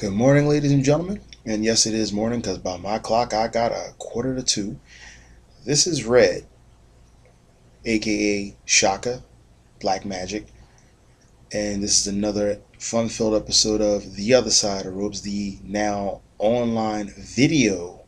Good morning, ladies and gentlemen. And yes, it is morning because by my clock I got a 1:45. This is Red, aka Shaka, Black Magic, and this is another fun filled episode of The Other Side of Ropes, the now online video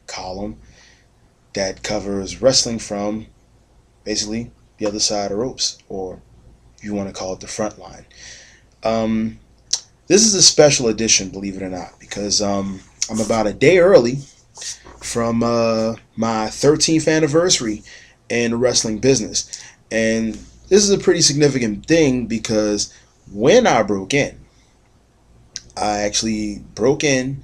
column that covers wrestling from basically the other side of ropes, or if you want to call it the front line. Um, this is a special edition, believe it or not, because I'm about a day early from my 13th anniversary in the wrestling business. And this is a pretty significant thing because when I broke in, I actually broke in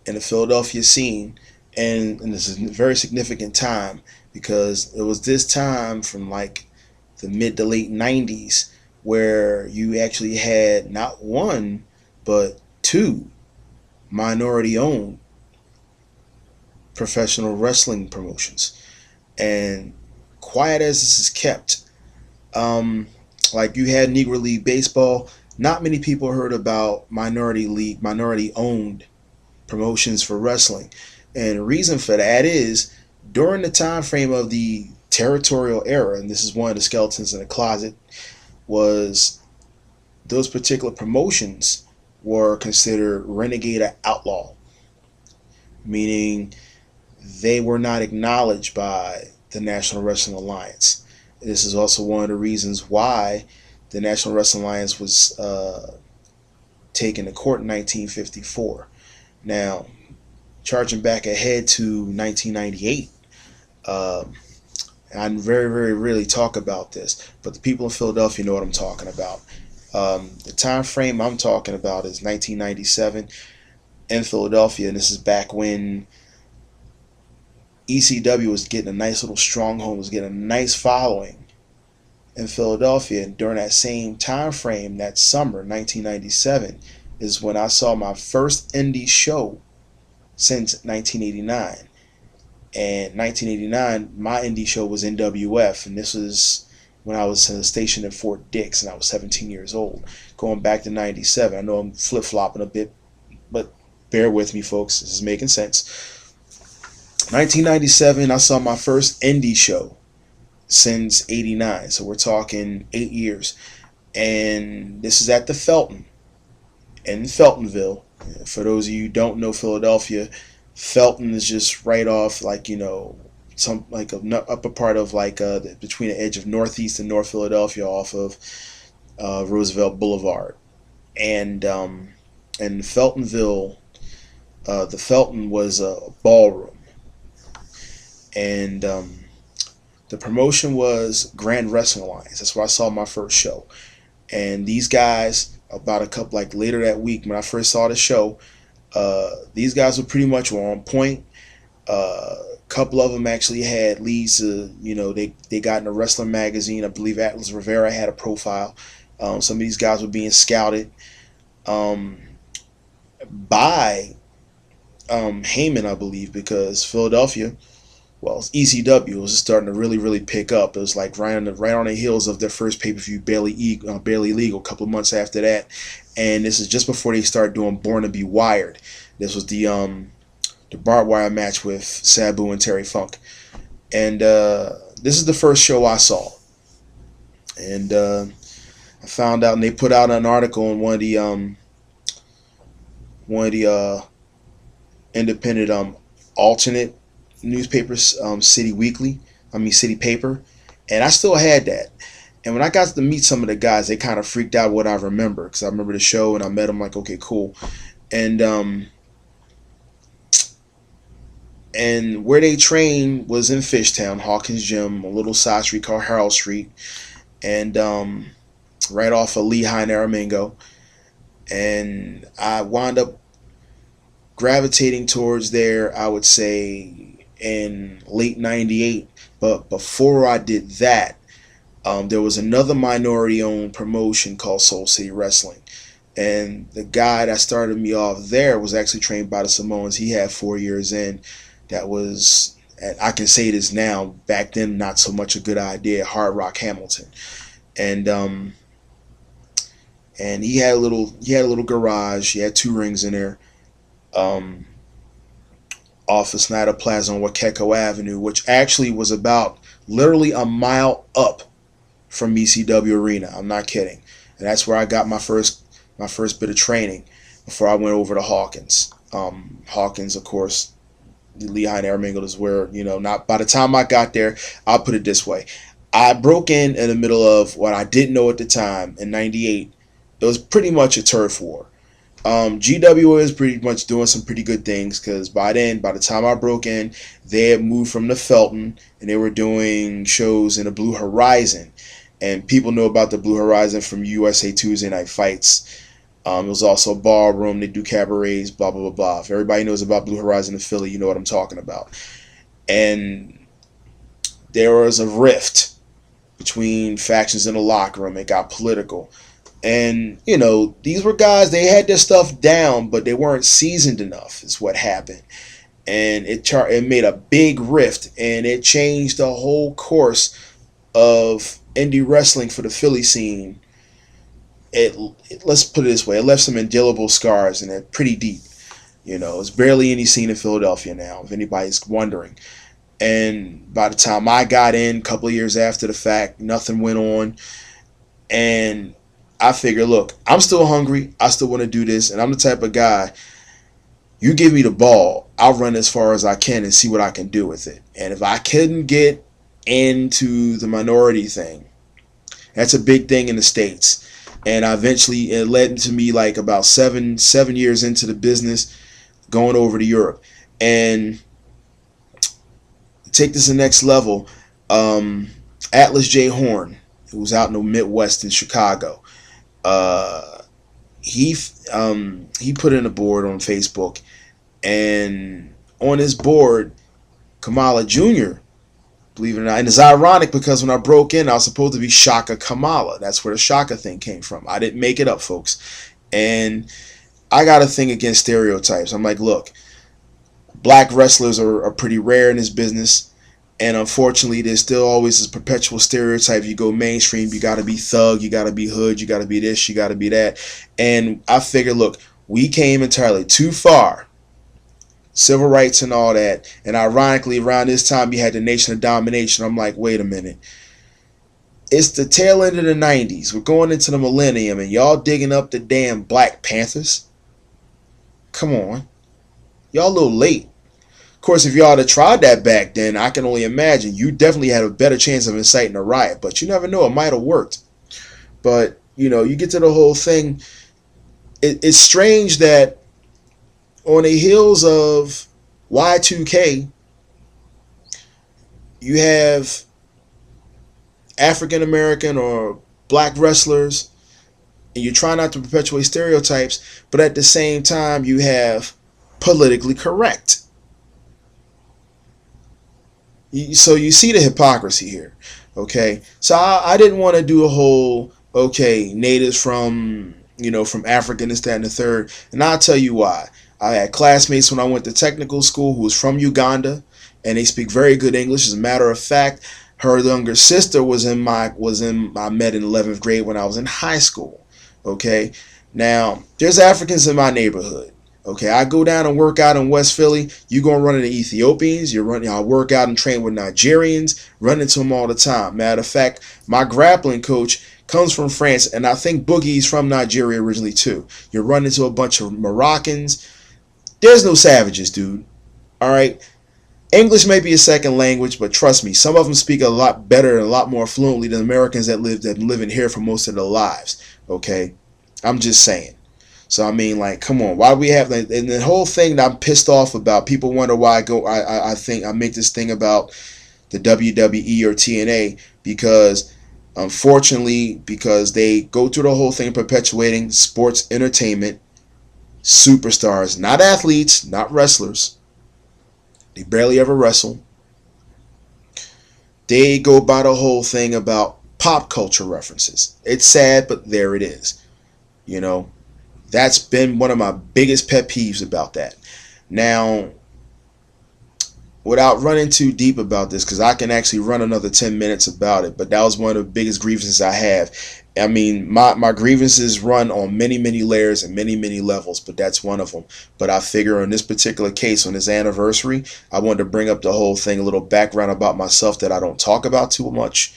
the Philadelphia scene. And this is a very significant time because it was this time from like the mid to late 90s where you actually had not one, but two minority owned professional wrestling promotions. And quiet as this is kept, um, like you had Negro League Baseball, not many people heard about minority owned promotions for wrestling. And the reason for that is during the time frame of the territorial era, and this is one of the skeletons in the closet, was those particular promotions were considered renegade or outlaw, meaning they were not acknowledged by the National Wrestling Alliance. This is also one of the reasons why the National Wrestling Alliance was taken to court in 1954. Now, charging back ahead to 1998, I very, very rarely talk about this, but the people in Philadelphia know what I'm talking about. The time frame I'm talking about is 1997 in Philadelphia, and this is back when ECW was getting a nice little stronghold, was getting a nice following in Philadelphia. And during that same time frame, that summer, 1997, is when I saw my first indie show since 1989. And 1989, my indie show was NWF, and this was when I was stationed at Fort Dix, and I was 17 years old. Going back to 97, I know I'm flip-flopping a bit, but bear with me, folks. This is making sense. 1997, I saw my first indie show since 89, so we're talking 8 years. And this is at the Felton in Feltonville. For those of you who don't know Philadelphia, Felton is just right off, like, some like a upper part of like between the edge of Northeast and North Philadelphia, off of Roosevelt Boulevard. And in Feltonville, the Felton was a ballroom, and the promotion was Grand Wrestling Alliance. That's where I saw my first show. And these guys, about a couple, like later that week when I first saw the show, these guys were pretty much on point. A couple of them actually had leads to, they got in a wrestling magazine. I believe Atlas Rivera had a profile. Some of these guys were being scouted by Heyman, I believe, because Philadelphia, well, ECW was just starting to really, really pick up. It was like right on the heels of their first pay-per-view, Barely Legal, a couple of months after that. And this is just before they started doing Born to Be Wired. This was the barbed wire match with Sabu and Terry Funk. And this is the first show I saw. And I found out, and they put out an article in one of the independent alternate newspapers, City Paper, and I still had that. And when I got to meet some of the guys, they kind of freaked out what I remember, because I remember the show and I met them, like, okay, cool. And where they trained was in Fishtown, Hawkins Gym, a little side street called Harold Street, and right off of Lehigh and Aramingo. And I wound up gravitating towards there, I would say, in late 98. But before I did that, there was another minority-owned promotion called Soul City Wrestling. And the guy that started me off there was actually trained by the Samoans. He had 4 years in. That was, and I can say this now, back then not so much a good idea, Hard Rock Hamilton. And and he had a little garage. He had 2 rings in there. Um, Off of Snyder Plaza on Wakeco Avenue, which actually was about literally a mile up from ECW Arena. I'm not kidding, and that's where I got my first bit of training before I went over to Hawkins. Hawkins, of course, the Lehigh and Ermingle is where, not by the time I got there, I'll put it this way. I broke in the middle of what I didn't know at the time in '98. It was pretty much a turf war. GWO is pretty much doing some pretty good things because by the time I broke in, they had moved from the Felton and they were doing shows in the Blue Horizon. And people know about the Blue Horizon from USA Tuesday Night Fights. It was also a ballroom. They do cabarets, blah, blah, blah, blah. If everybody knows about Blue Horizon in Philly, you know what I'm talking about. And there was a rift between factions in the locker room. It got political. And, these were guys, they had their stuff down, but they weren't seasoned enough, is what happened. And it made a big rift, and it changed the whole course of indie wrestling for the Philly scene. Let's put it this way, it left some indelible scars, and they're pretty deep. It's barely any scene in Philadelphia now, if anybody's wondering. And by the time I got in, a couple of years after the fact, nothing went on. And I figure, look, I'm still hungry. I still want to do this. And I'm the type of guy, you give me the ball, I'll run as far as I can and see what I can do with it. And if I couldn't get into the minority thing, that's a big thing in the States. And eventually it led to me like about seven years into the business going over to Europe. And take this to the next level. Atlas J. Horn, who was out in the Midwest in Chicago, he put in a board on Facebook, and on his board, Kamala Jr., believe it or not, and it's ironic because when I broke in, I was supposed to be Shaka Kamala. That's where the Shaka thing came from. I didn't make it up, folks. And I got a thing against stereotypes. I'm like, look, black wrestlers are pretty rare in this business. And unfortunately, there's still always this perpetual stereotype. You go mainstream, you got to be thug, you got to be hood, you got to be this, you got to be that. And I figured, look, we came entirely too far. Civil rights and all that. And ironically, around this time, you had the Nation of Domination. I'm like, wait a minute. It's the tail end of the 90s. We're going into the millennium, and y'all digging up the damn Black Panthers? Come on. Y'all a little late. Of course, if y'all had tried that back then, I can only imagine you definitely had a better chance of inciting a riot. But you never know, it might have worked. But, you get to the whole thing. It's strange that on the heels of Y2K, you have African American or black wrestlers, and you try not to perpetuate stereotypes, but at the same time, you have politically correct. So you see the hypocrisy here, okay? So I didn't want to do a whole, okay, natives from Africa, this, that, and the third. And I'll tell you why. I had classmates when I went to technical school who was from Uganda, and they speak very good English. As a matter of fact, her younger sister I met in 11th grade when I was in high school, okay? Now, there's Africans in my neighborhood. Okay, I go down and work out in West Philly. You gonna run into Ethiopians. I work out and train with Nigerians. Run into them all the time. Matter of fact, my grappling coach comes from France, and I think Boogie's from Nigeria originally too. You run into a bunch of Moroccans. There's no savages, dude. All right. English may be a second language, but trust me, some of them speak a lot better and a lot more fluently than Americans that live in here for most of their lives. Okay, I'm just saying. So I mean, like, come on, why do we have and the whole thing that I'm pissed off about? People wonder why I think I make this thing about the WWE or TNA because, unfortunately, because they go through the whole thing perpetuating sports entertainment superstars, not athletes, not wrestlers. They barely ever wrestle. They go by the whole thing about pop culture references. It's sad, but there it is. That's been one of my biggest pet peeves about that. Now, without running too deep about this, because I can actually run another 10 minutes about it, but that was one of the biggest grievances I have. I mean, my grievances run on many layers and many levels, but that's one of them. But I figure in this particular case, on this anniversary, I wanted to bring up the whole thing, a little background about myself that I don't talk about too much.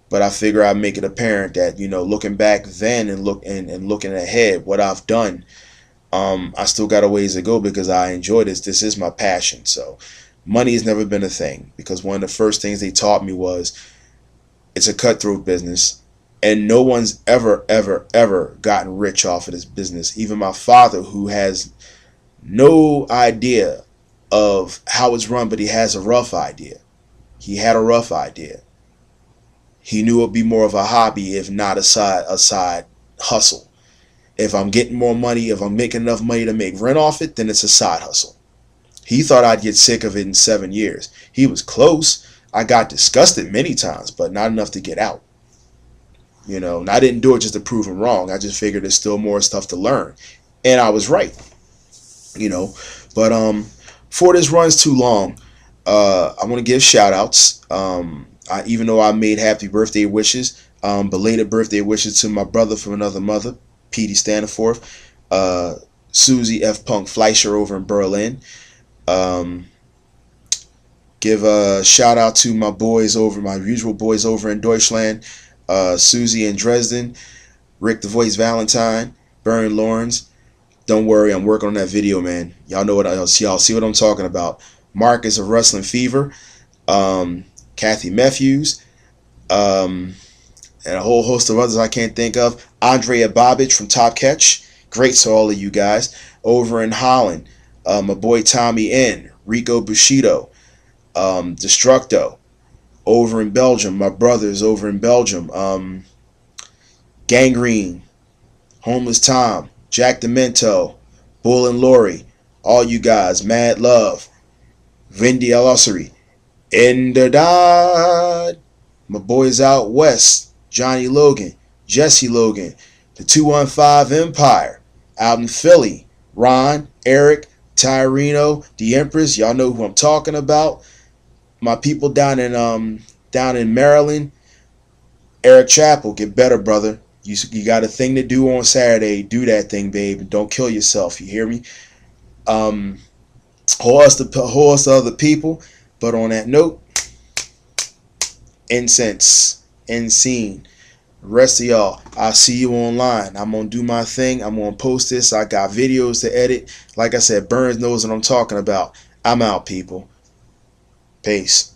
But I figure I make it apparent that, you know, looking back then and looking ahead, what I've done, I still got a ways to go because I enjoy this. This is my passion. So money has never been a thing, because one of the first things they taught me was it's a cutthroat business, and no one's ever gotten rich off of this business. Even my father, who has no idea of how it's run, but he has a rough idea. He had a rough idea. He knew it'd be more of a hobby, if not a side hustle. If I'm getting more money, if I'm making enough money to make rent off it, then it's a side hustle. He thought I'd get sick of it in 7 years. He was close. I got disgusted many times, but not enough to get out. You know, and I didn't do it just to prove him wrong. I just figured there's still more stuff to learn. And I was right. You know, but before this runs too long, I want to give shout outs. Even though I made happy birthday wishes, belated birthday wishes to my brother from another mother, Petey Staniforth, Susie F. Punk Fleischer over in Berlin. Give a shout out to my usual boys over in Deutschland, Susie in Dresden, Rick the Voice Valentine, Bern Lawrence. Don't worry, I'm working on that video, man. Y'all know y'all see what I'm talking about. Marcus of Wrestling Fever, Kathy Matthews, and a whole host of others I can't think of. Andrea Bobic from Top Catch. Great to all of you guys. Over in Holland, my boy Tommy N, Rico Bushido, Destructo. Over in Belgium, my brothers over in Belgium, Gangrene, Homeless Tom, Jack Demento, Bull and Lori, all you guys, Mad Love, Vindy Alossery, Enderdad, my boys out west, Johnny Logan, Jesse Logan, the 215 Empire, out in Philly, Ron, Eric, Tyreno, the Empress, y'all know who I'm talking about. My people down in Maryland, Eric Chappell, get better, brother. You got a thing to do on Saturday. Do that thing, babe, and don't kill yourself. You hear me? Whole host of other people. But on that note, incense, insane. The rest of y'all, I'll see you online. I'm gonna do my thing. I'm gonna post this. I got videos to edit. Like I said, Burns knows what I'm talking about. I'm out, people. Peace.